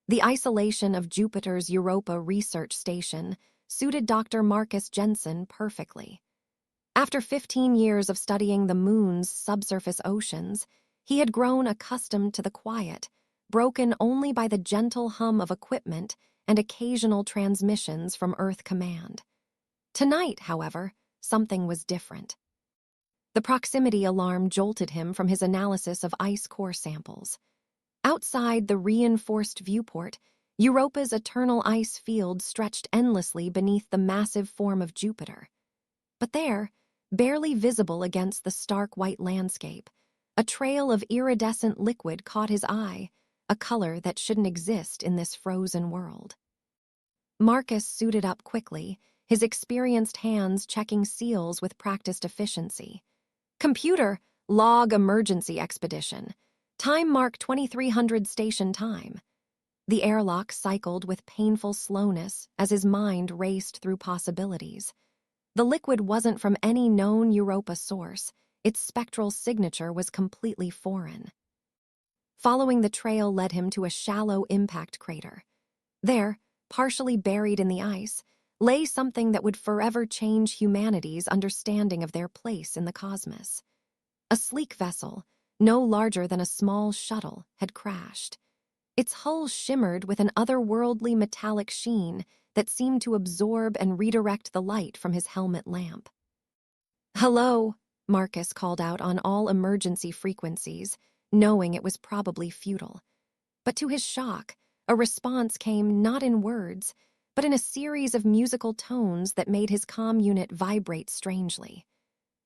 The isolation of Jupiter's Europa research station suited Dr. Marcus Jensen perfectly. After 15 years of studying the moon's subsurface oceans, he had grown accustomed to the quiet, broken only by the gentle hum of equipment and occasional transmissions from Earth Command. Tonight, however, something was different. The proximity alarm jolted him from his analysis of ice core samples. Outside the reinforced viewport, Europa's eternal ice field stretched endlessly beneath the massive form of Jupiter. But there, barely visible against the stark white landscape, a trail of iridescent liquid caught his eye, a color that shouldn't exist in this frozen world. Marcus suited up quickly, his experienced hands checking seals with practiced efficiency. Computer, log emergency expedition. Time mark 2300 station time. The airlock cycled with painful slowness as his mind raced through possibilities. The liquid wasn't from any known Europa source. Its spectral signature was completely foreign. Following the trail led him to a shallow impact crater. There, partially buried in the ice, lay something that would forever change humanity's understanding of their place in the cosmos. A sleek vessel, no larger than a small shuttle, had crashed. Its hull shimmered with an otherworldly metallic sheen that seemed to absorb and redirect the light from his helmet lamp. "Hello," Marcus called out on all emergency frequencies, knowing it was probably futile. But to his shock, a response came not in words, but in a series of musical tones that made his comm unit vibrate strangely.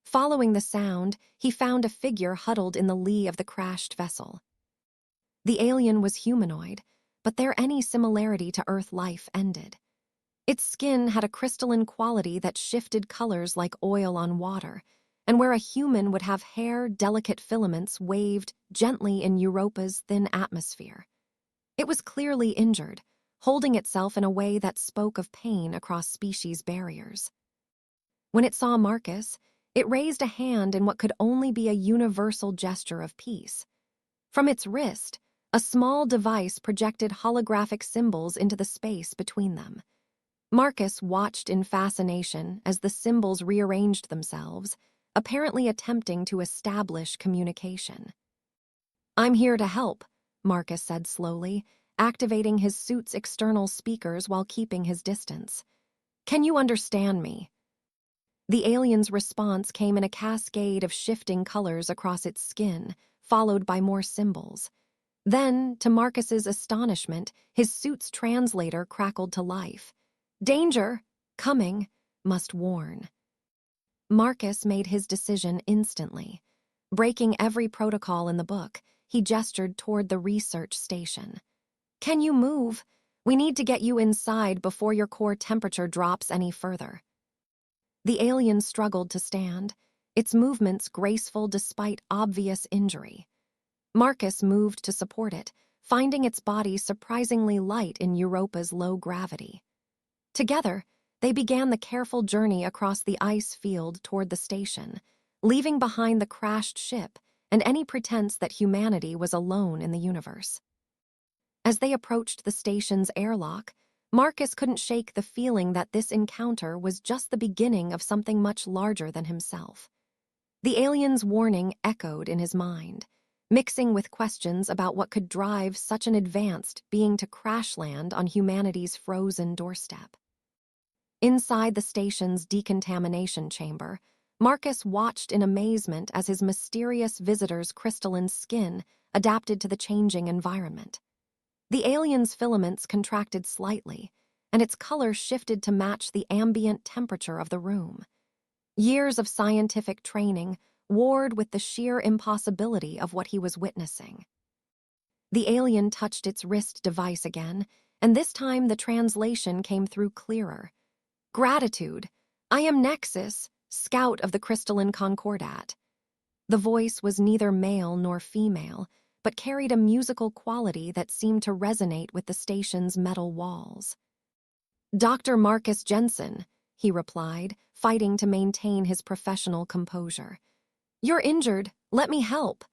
Following the sound, he found a figure huddled in the lee of the crashed vessel. The alien was humanoid, but there any similarity to Earth life ended. Its skin had a crystalline quality that shifted colors like oil on water, and where a human would have hair, delicate filaments waved gently in Europa's thin atmosphere. It was clearly injured, holding itself in a way that spoke of pain across species barriers. When it saw Marcus, it raised a hand in what could only be a universal gesture of peace. From its wrist, a small device projected holographic symbols into the space between them. Marcus watched in fascination as the symbols rearranged themselves, apparently attempting to establish communication. "I'm here to help," Marcus said slowly, activating his suit's external speakers while keeping his distance. "Can you understand me?" The alien's response came in a cascade of shifting colors across its skin, followed by more symbols. Then, to Marcus's astonishment, his suit's translator crackled to life. "Danger! Coming! Must warn." Marcus made his decision instantly. Breaking every protocol in the book, he gestured toward the research station. "Can you move? We need to get you inside before your core temperature drops any further." The alien struggled to stand, its movements graceful despite obvious injury. Marcus moved to support it, finding its body surprisingly light in Europa's low gravity. Together, they began the careful journey across the ice field toward the station, leaving behind the crashed ship and any pretense that humanity was alone in the universe. As they approached the station's airlock, Marcus couldn't shake the feeling that this encounter was just the beginning of something much larger than himself. The alien's warning echoed in his mind, mixing with questions about what could drive such an advanced being to crash land on humanity's frozen doorstep. Inside the station's decontamination chamber, Marcus watched in amazement as his mysterious visitor's crystalline skin adapted to the changing environment. The alien's filaments contracted slightly, and its color shifted to match the ambient temperature of the room. Years of scientific training warred with the sheer impossibility of what he was witnessing. The alien touched its wrist device again, and this time the translation came through clearer. "Gratitude. I am Nexus, scout of the crystalline Concordat." The voice was neither male nor female, but carried a musical quality that seemed to resonate with the station's metal walls. "Dr. Marcus Jensen," he replied, fighting to maintain his professional composure. "You're injured. Let me help."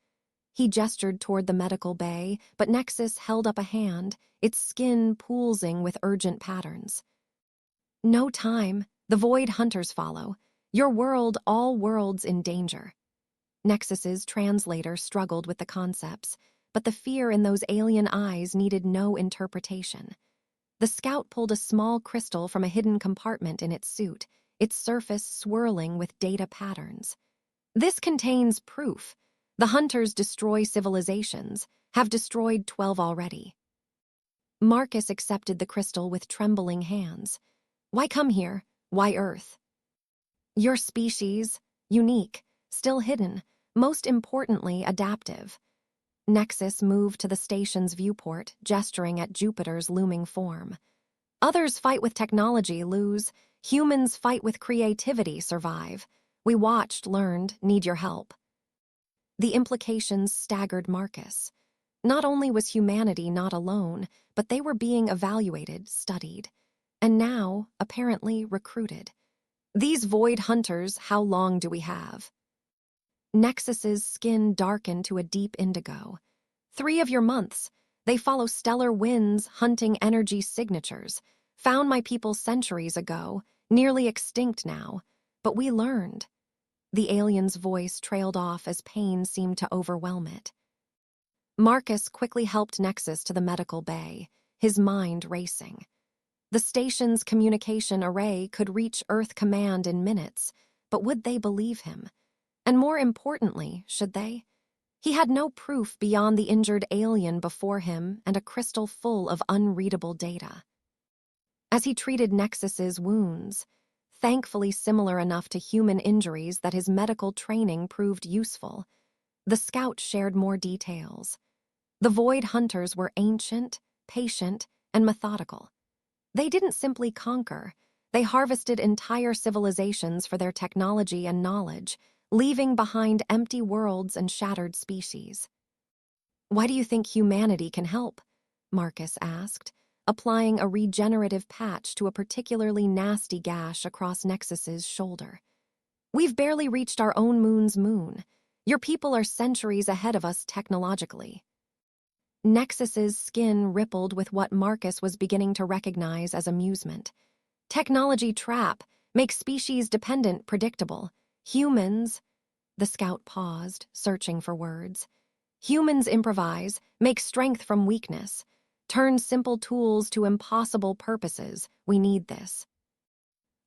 He gestured toward the medical bay, but Nexus held up a hand, its skin pulsing with urgent patterns. No time. The Void Hunters follow. Your world, all worlds in danger. Nexus's translator struggled with the concepts, but the fear in those alien eyes needed no interpretation. The scout pulled a small crystal from a hidden compartment in its suit, its surface swirling with data patterns. This contains proof. The hunters destroy civilizations, have destroyed 12 already. Marcus accepted the crystal with trembling hands. Why come here? Why Earth? Your species, unique, still hidden, most importantly adaptive. Nexus moved to the station's viewport, gesturing at Jupiter's looming form. Others fight with technology, lose. Humans fight with creativity, survive. We watched, learned, need your help. The implications staggered Marcus. Not only was humanity not alone, but they were being evaluated, studied, and now, apparently, recruited. These Void Hunters, how long do we have? Nexus's skin darkened to a deep indigo. 3 of your months. They follow stellar winds, hunting energy signatures. Found my people centuries ago, nearly extinct now. But we learned. The alien's voice trailed off as pain seemed to overwhelm it. Marcus quickly helped Nexus to the medical bay, his mind racing. The station's communication array could reach Earth Command in minutes, but would they believe him? And more importantly, should they? He had no proof beyond the injured alien before him and a crystal full of unreadable data. As he treated Nexus's wounds, thankfully similar enough to human injuries that his medical training proved useful, the scout shared more details. The Void Hunters were ancient, patient, and methodical. They didn't simply conquer, they harvested entire civilizations for their technology and knowledge, leaving behind empty worlds and shattered species. Why do you think humanity can help? Marcus asked, applying a regenerative patch to a particularly nasty gash across Nexus's shoulder. We've barely reached our own moon's moon. Your people are centuries ahead of us technologically. Nexus's skin rippled with what Marcus was beginning to recognize as amusement. Technology trap, make species dependent predictable. Humans, the scout paused, searching for words. Humans improvise, make strength from weakness, turn simple tools to impossible purposes. We need this.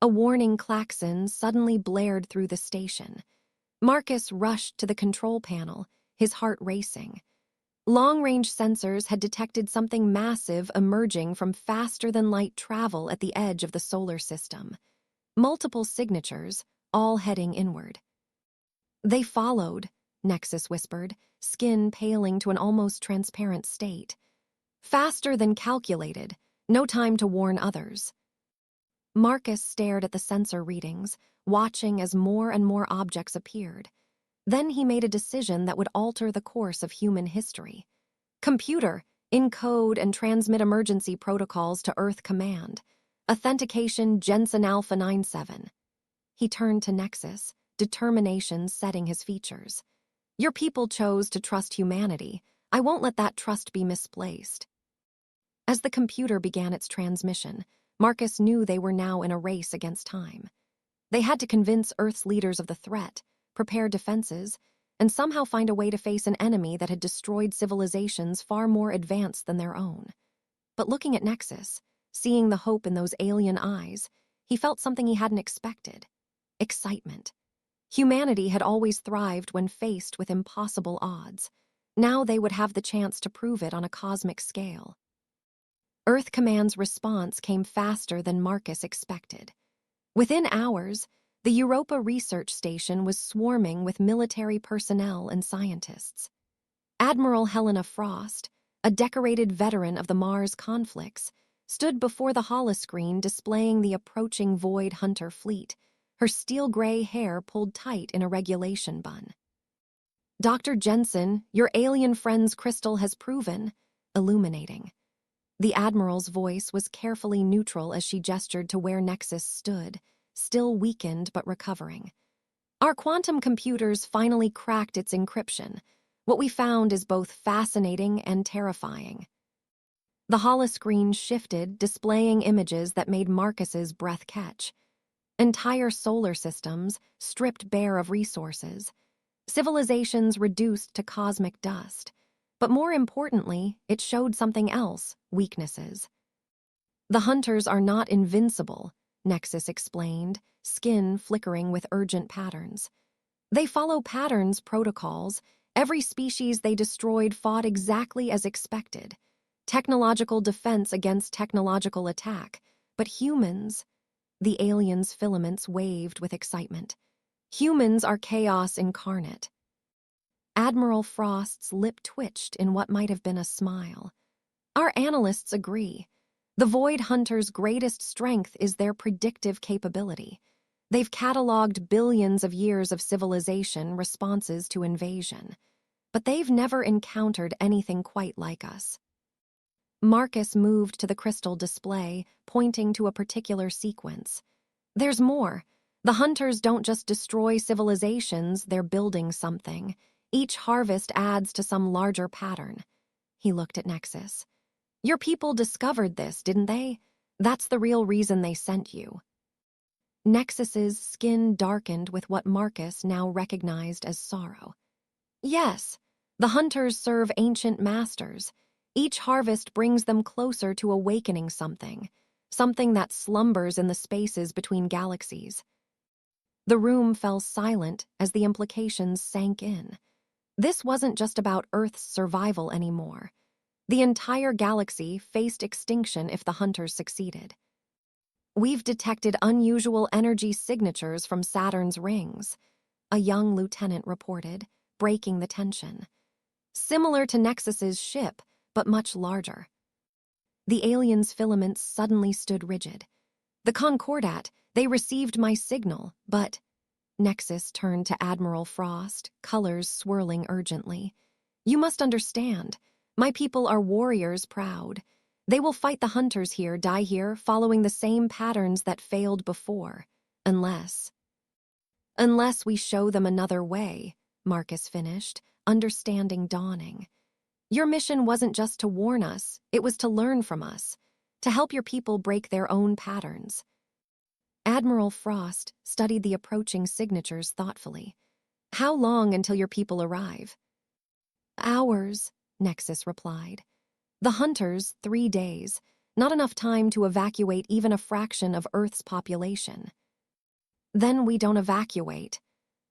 A warning klaxon suddenly blared through the station. Marcus rushed to the control panel, his heart racing. Long-range sensors had detected something massive emerging from faster-than-light travel at the edge of the solar system. Multiple signatures, all heading inward. They followed, Nexus whispered, skin paling to an almost transparent state. Faster than calculated, no time to warn others. Marcus stared at the sensor readings, watching as more and more objects appeared. Then he made a decision that would alter the course of human history. Computer, encode and transmit emergency protocols to Earth Command. Authentication Jensen Alpha 97. He turned to Nexus, determination setting his features. Your people chose to trust humanity. I won't let that trust be misplaced. As the computer began its transmission, Marcus knew they were now in a race against time. They had to convince Earth's leaders of the threat, prepare defenses, and somehow find a way to face an enemy that had destroyed civilizations far more advanced than their own. But looking at Nexus, seeing the hope in those alien eyes, he felt something he hadn't expected. Excitement. Humanity had always thrived when faced with impossible odds. Now they would have the chance to prove it on a cosmic scale. Earth Command's response came faster than Marcus expected. Within hours, the Europa research station was swarming with military personnel and scientists. Admiral Helena Frost, a decorated veteran of the Mars conflicts, stood before the holoscreen displaying the approaching Void Hunter fleet, her steel-gray hair pulled tight in a regulation bun. Dr. Jensen, your alien friend's crystal has proven, illuminating. The Admiral's voice was carefully neutral as she gestured to where Nexus stood, still weakened but recovering. Our quantum computers finally cracked its encryption. What we found is both fascinating and terrifying. The holoscreen shifted, displaying images that made Marcus's breath catch. Entire solar systems stripped bare of resources. Civilizations reduced to cosmic dust. But more importantly, it showed something else: weaknesses. The hunters are not invincible, Nexus explained, skin flickering with urgent patterns. They follow patterns, protocols. Every species they destroyed fought exactly as expected. Technological defense against technological attack. But humans... The aliens' filaments waved with excitement. Humans are chaos incarnate. Admiral Frost's lip twitched in what might have been a smile. Our analysts agree. The Void Hunters' greatest strength is their predictive capability. They've cataloged billions of years of civilization responses to invasion. But they've never encountered anything quite like us. Marcus moved to the crystal display, pointing to a particular sequence. There's more. The hunters don't just destroy civilizations, they're building something. Each harvest adds to some larger pattern. He looked at Nexus. Your people discovered this, didn't they? That's the real reason they sent you. Nexus's skin darkened with what Marcus now recognized as sorrow. Yes, the hunters serve ancient masters. Each harvest brings them closer to awakening something that slumbers in the spaces between galaxies. The room fell silent as the implications sank in. This wasn't just about Earth's survival anymore. The entire galaxy faced extinction if the hunters succeeded. We've detected unusual energy signatures from Saturn's rings, a young lieutenant reported, breaking the tension. Similar to Nexus's ship, but much larger. The aliens' filaments suddenly stood rigid. The Concordat, they received my signal, but... Nexus turned to Admiral Frost, colors swirling urgently. You must understand. My people are warriors proud. They will fight the hunters here, die here, following the same patterns that failed before. Unless we show them another way, Marcus finished, understanding dawning. Your mission wasn't just to warn us, it was to learn from us, to help your people break their own patterns. Admiral Frost studied the approaching signatures thoughtfully. How long until your people arrive? Hours, Nexus replied. The hunters, 3 days, not enough time to evacuate even a fraction of Earth's population. Then we don't evacuate.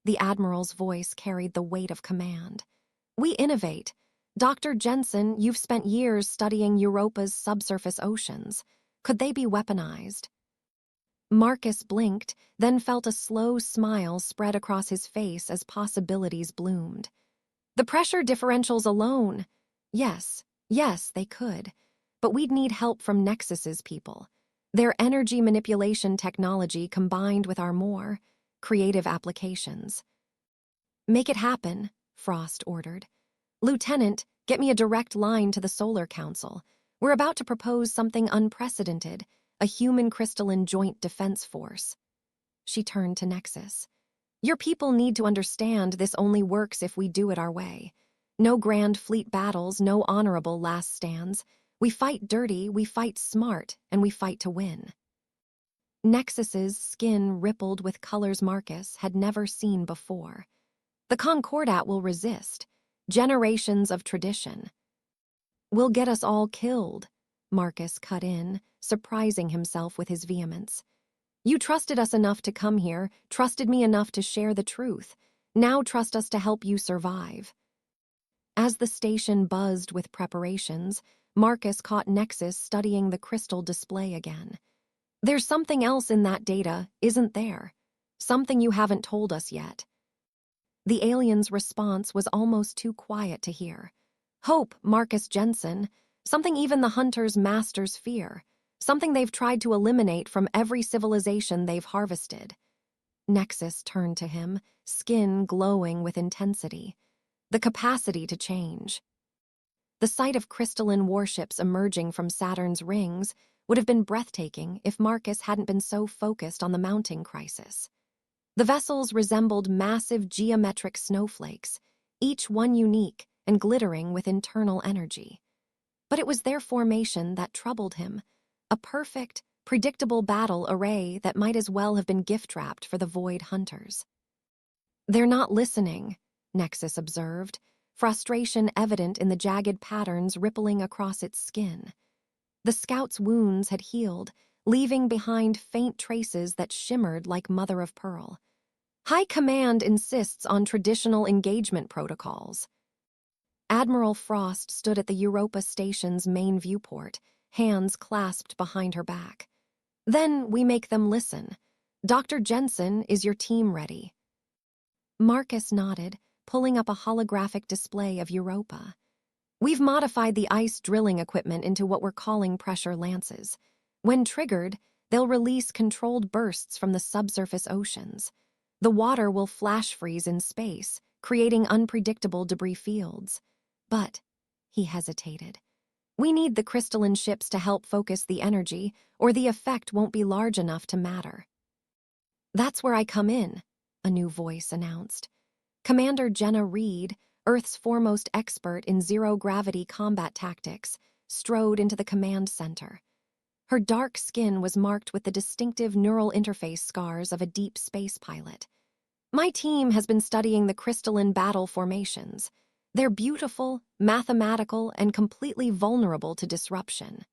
The Admiral's voice carried the weight of command. We innovate. Dr. Jensen, you've spent years studying Europa's subsurface oceans. Could they be weaponized? Marcus blinked, then felt a slow smile spread across his face as possibilities bloomed. The pressure differentials alone. Yes, they could. But we'd need help from Nexus's people. Their energy manipulation technology combined with our more creative applications. Make it happen, Frost ordered. Lieutenant, get me a direct line to the Solar Council. We're about to propose something unprecedented, a human crystalline joint defense force. She turned to Nexus. Your people need to understand this only works if we do it our way. No grand fleet battles, no honorable last stands. We fight dirty, we fight smart, and we fight to win. Nexus's skin rippled with colors Marcus had never seen before. The Concordat will resist. Generations of tradition. Will get us all killed, Marcus cut in, surprising himself with his vehemence. You trusted us enough to come here, trusted me enough to share the truth. Now trust us to help you survive. As the station buzzed with preparations, Marcus caught Nexus studying the crystal display again. There's something else in that data, isn't there? Something you haven't told us yet. The alien's response was almost too quiet to hear. Hope, Marcus Jensen, something even the hunters' masters fear, something they've tried to eliminate from every civilization they've harvested. Nexus turned to him, skin glowing with intensity. The capacity to change. The sight of crystalline warships emerging from Saturn's rings would have been breathtaking if Marcus hadn't been so focused on the mounting crisis. The vessels resembled massive geometric snowflakes, each one unique and glittering with internal energy. But it was their formation that troubled him, a perfect, predictable battle array that might as well have been gift-wrapped for the Void Hunters. "They're not listening," Nexus observed, frustration evident in the jagged patterns rippling across its skin. The scout's wounds had healed, leaving behind faint traces that shimmered like mother of pearl. High Command insists on traditional engagement protocols. Admiral Frost stood at the Europa station's main viewport, hands clasped behind her back. "Then we make them listen. Dr. Jensen, is your team ready?" Marcus nodded, pulling up a holographic display of Europa. "We've modified the ice drilling equipment into what we're calling pressure lances. When triggered, they'll release controlled bursts from the subsurface oceans. The water will flash freeze in space, creating unpredictable debris fields. But," he hesitated, "we need the crystalline ships to help focus the energy, or the effect won't be large enough to matter." "That's where I come in," a new voice announced. Commander Jenna Reed, Earth's foremost expert in zero-gravity combat tactics, strode into the command center. Her dark skin was marked with the distinctive neural interface scars of a deep space pilot. "My team has been studying the crystalline battle formations. They're beautiful, mathematical, and completely vulnerable to disruption."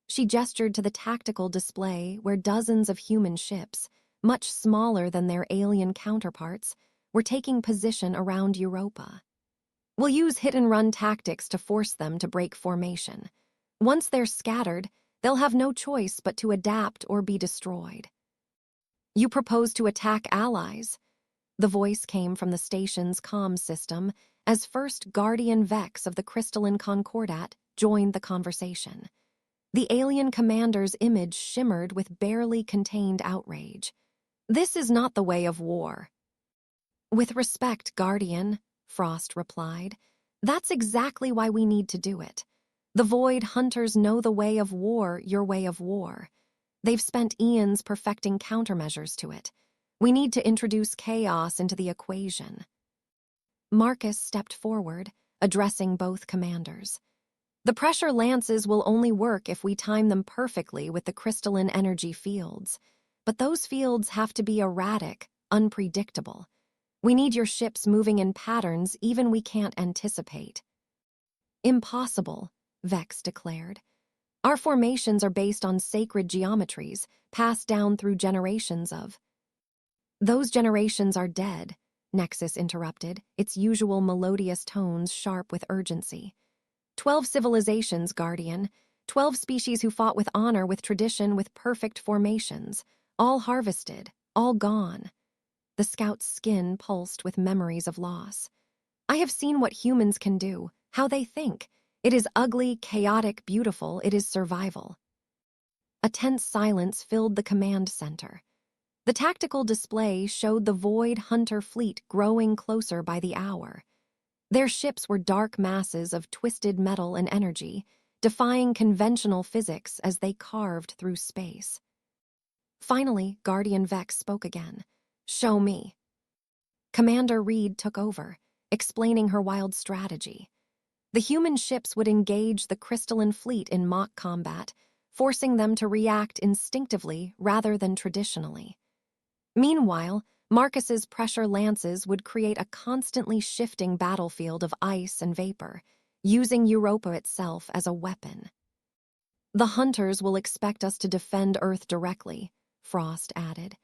She gestured to the tactical display where dozens of human ships, much smaller than their alien counterparts, were taking position around Europa. "We'll use hit-and-run tactics to force them to break formation. Once they're scattered, they'll have no choice but to adapt or be destroyed." "You propose to attack allies?" The voice came from the station's comms system as First Guardian Vex of the Crystalline Concordat joined the conversation. The alien commander's image shimmered with barely contained outrage. "This is not the way of war." "With respect, Guardian," Frost replied, "that's exactly why we need to do it. The Void Hunters know the way of war, your way of war. They've spent eons perfecting countermeasures to it. We need to introduce chaos into the equation." Marcus stepped forward, addressing both commanders. "The pressure lances will only work if we time them perfectly with the crystalline energy fields. But those fields have to be erratic, unpredictable. We need your ships moving in patterns even we can't anticipate." "Impossible," Vex declared. "Our formations are based on sacred geometries passed down through generations of—" "Those generations are dead," Nexus interrupted, its usual melodious tones sharp with urgency. 12 civilizations, Guardian. 12 species who fought with honor, with tradition, with perfect formations. All harvested, all gone." The scout's skin pulsed with memories of loss. "I have seen what humans can do, how they think. It is ugly, chaotic, beautiful. It is survival." A tense silence filled the command center. The tactical display showed the Void Hunter fleet growing closer by the hour. Their ships were dark masses of twisted metal and energy, defying conventional physics as they carved through space. Finally, Guardian Vex spoke again. "Show me." Commander Reed took over, explaining her wild strategy. The human ships would engage the crystalline fleet in mock combat, forcing them to react instinctively rather than traditionally. Meanwhile, Marcus's pressure lances would create a constantly shifting battlefield of ice and vapor, using Europa itself as a weapon. "The Hunters will expect us to defend Earth directly," Frost added.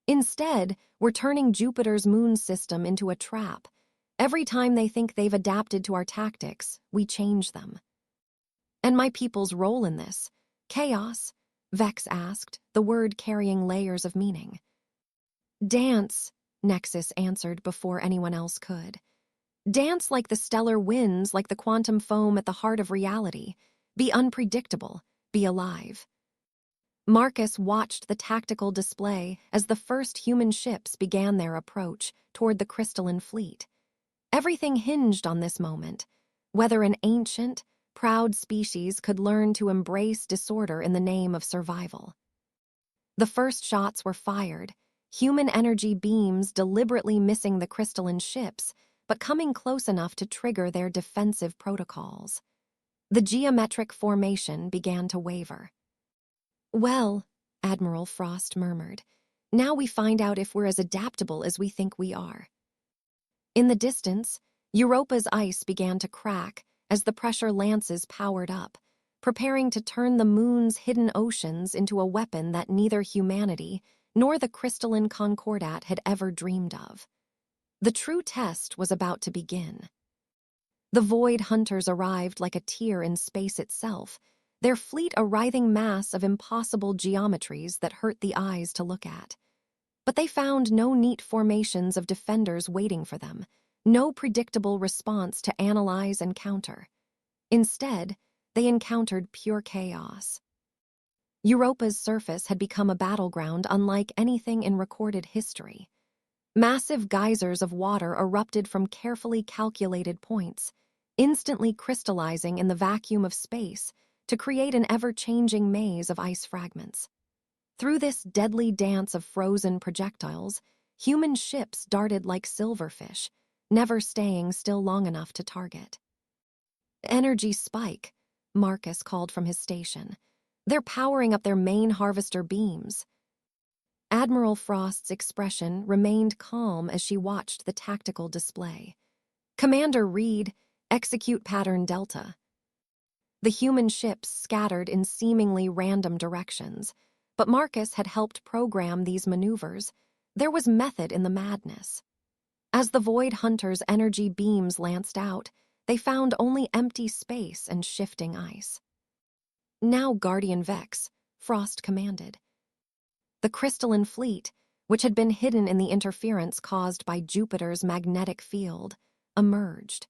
"Instead, we're turning Jupiter's moon system into a trap. Every time they think they've adapted to our tactics, we change them." "And my people's role in this? Chaos?" Vex asked, the word carrying layers of meaning. "Dance," Nexus answered before anyone else could. "Dance like the stellar winds, like the quantum foam at the heart of reality. Be unpredictable, be alive." Marcus watched the tactical display as the first human ships began their approach toward the crystalline fleet. Everything hinged on this moment, whether an ancient, proud species could learn to embrace disorder in the name of survival. The first shots were fired, human energy beams deliberately missing the crystalline ships, but coming close enough to trigger their defensive protocols. The geometric formation began to waver. "Well," Admiral Frost murmured, "now we find out if we're as adaptable as we think we are." In the distance, Europa's ice began to crack as the pressure lances powered up, preparing to turn the moon's hidden oceans into a weapon that neither humanity nor the crystalline Concordat had ever dreamed of. The true test was about to begin. The Void Hunters arrived like a tear in space itself, their fleet a writhing mass of impossible geometries that hurt the eyes to look at. But they found no neat formations of defenders waiting for them, no predictable response to analyze and counter. Instead, they encountered pure chaos. Europa's surface had become a battleground unlike anything in recorded history. Massive geysers of water erupted from carefully calculated points, instantly crystallizing in the vacuum of space to create an ever-changing maze of ice fragments. Through this deadly dance of frozen projectiles, human ships darted like silverfish, never staying still long enough to target. "Energy spike," Marcus called from his station. "They're powering up their main harvester beams." Admiral Frost's expression remained calm as she watched the tactical display. "Commander Reed, execute pattern Delta." The human ships scattered in seemingly random directions, but Marcus had helped program these maneuvers. There was method in the madness. As the Void Hunters' energy beams lanced out, they found only empty space and shifting ice. "Now, Guardian Vex," Frost commanded. The crystalline fleet, which had been hidden in the interference caused by Jupiter's magnetic field, emerged.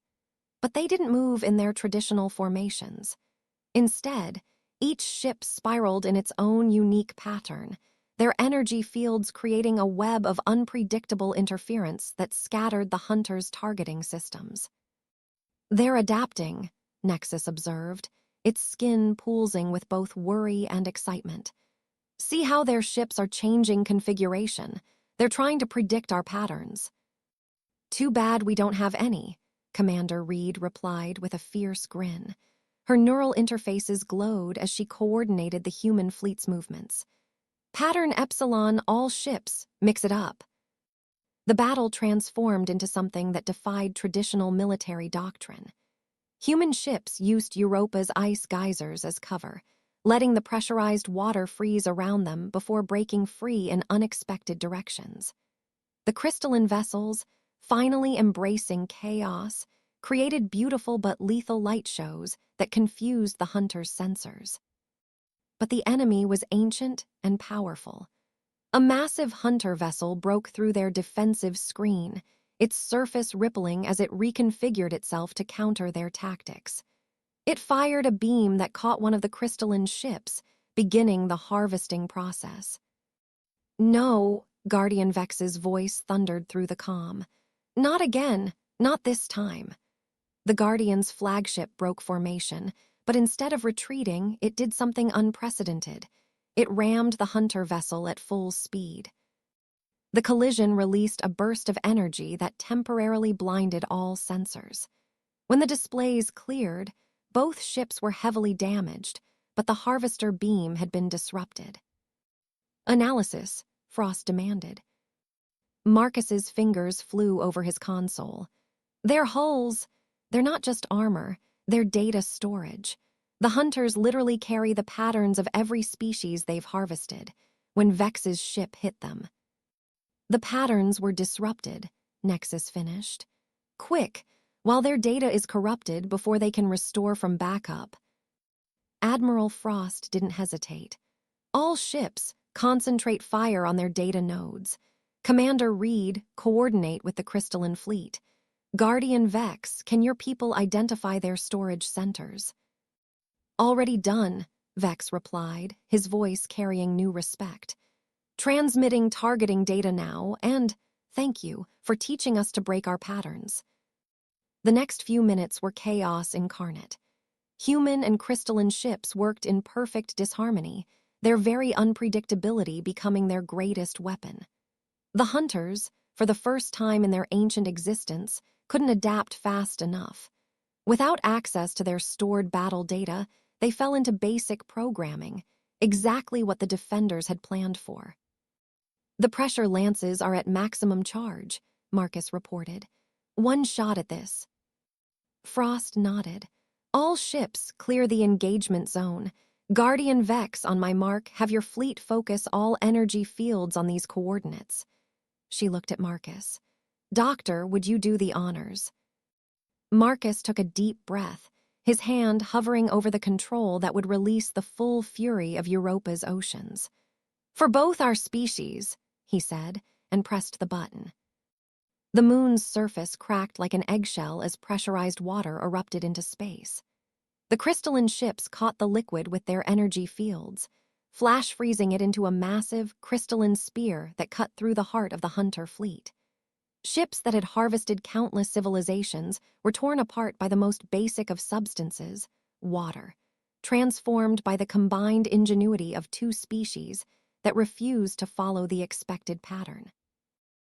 But they didn't move in their traditional formations. Instead, each ship spiraled in its own unique pattern, their energy fields creating a web of unpredictable interference that scattered the hunters' targeting systems. "They're adapting," Nexus observed, its skin pulsing with both worry and excitement. "See how their ships are changing configuration. They're trying to predict our patterns." "Too bad we don't have any," Commander Reed replied with a fierce grin. Her neural interfaces glowed as she coordinated the human fleet's movements. "Pattern Epsilon all ships, mix it up." The battle transformed into something that defied traditional military doctrine. Human ships used Europa's ice geysers as cover, letting the pressurized water freeze around them before breaking free in unexpected directions. The crystalline vessels, finally embracing chaos, created beautiful but lethal light shows that confused the hunters' sensors. But the enemy was ancient and powerful. A massive hunter vessel broke through their defensive screen, its surface rippling as it reconfigured itself to counter their tactics. It fired a beam that caught one of the crystalline ships, beginning the harvesting process. "No," Guardian Vex's voice thundered through the comm. "Not again, not this time." The Guardian's flagship broke formation, but instead of retreating, it did something unprecedented. It rammed the hunter vessel at full speed. The collision released a burst of energy that temporarily blinded all sensors. When the displays cleared, both ships were heavily damaged, but the harvester beam had been disrupted. "Analysis," Frost demanded. Marcus's fingers flew over his console. "Their hulls, they're not just armor, they're data storage. The hunters literally carry the patterns of every species they've harvested when Vex's ship hit them." "The patterns were disrupted," Nexus finished. "Quick, while their data is corrupted before they can restore from backup." Admiral Frost didn't hesitate. "All ships, concentrate fire on their data nodes. Commander Reed, coordinate with the crystalline fleet. Guardian Vex, can your people identify their storage centers?" "Already done," Vex replied, his voice carrying new respect. "Transmitting targeting data now, and thank you for teaching us to break our patterns." The next few minutes were chaos incarnate. Human and crystalline ships worked in perfect disharmony, their very unpredictability becoming their greatest weapon. The hunters, for the first time in their ancient existence, couldn't adapt fast enough. Without access to their stored battle data, they fell into basic programming, exactly what the defenders had planned for. The pressure lances are at maximum charge, Marcus reported. One shot at this. Frost nodded. All ships clear the engagement zone. Guardian Vex, on my mark, have your fleet focus all energy fields on these coordinates. She looked at Marcus. Doctor, would you do the honors? Marcus took a deep breath, his hand hovering over the control that would release the full fury of Europa's oceans. For both our species, he said, and pressed the button. The moon's surface cracked like an eggshell as pressurized water erupted into space. The crystalline ships caught the liquid with their energy fields, flash freezing it into a massive, crystalline spear that cut through the heart of the Hunter fleet. Ships that had harvested countless civilizations were torn apart by the most basic of substances, water, transformed by the combined ingenuity of two species that refused to follow the expected pattern.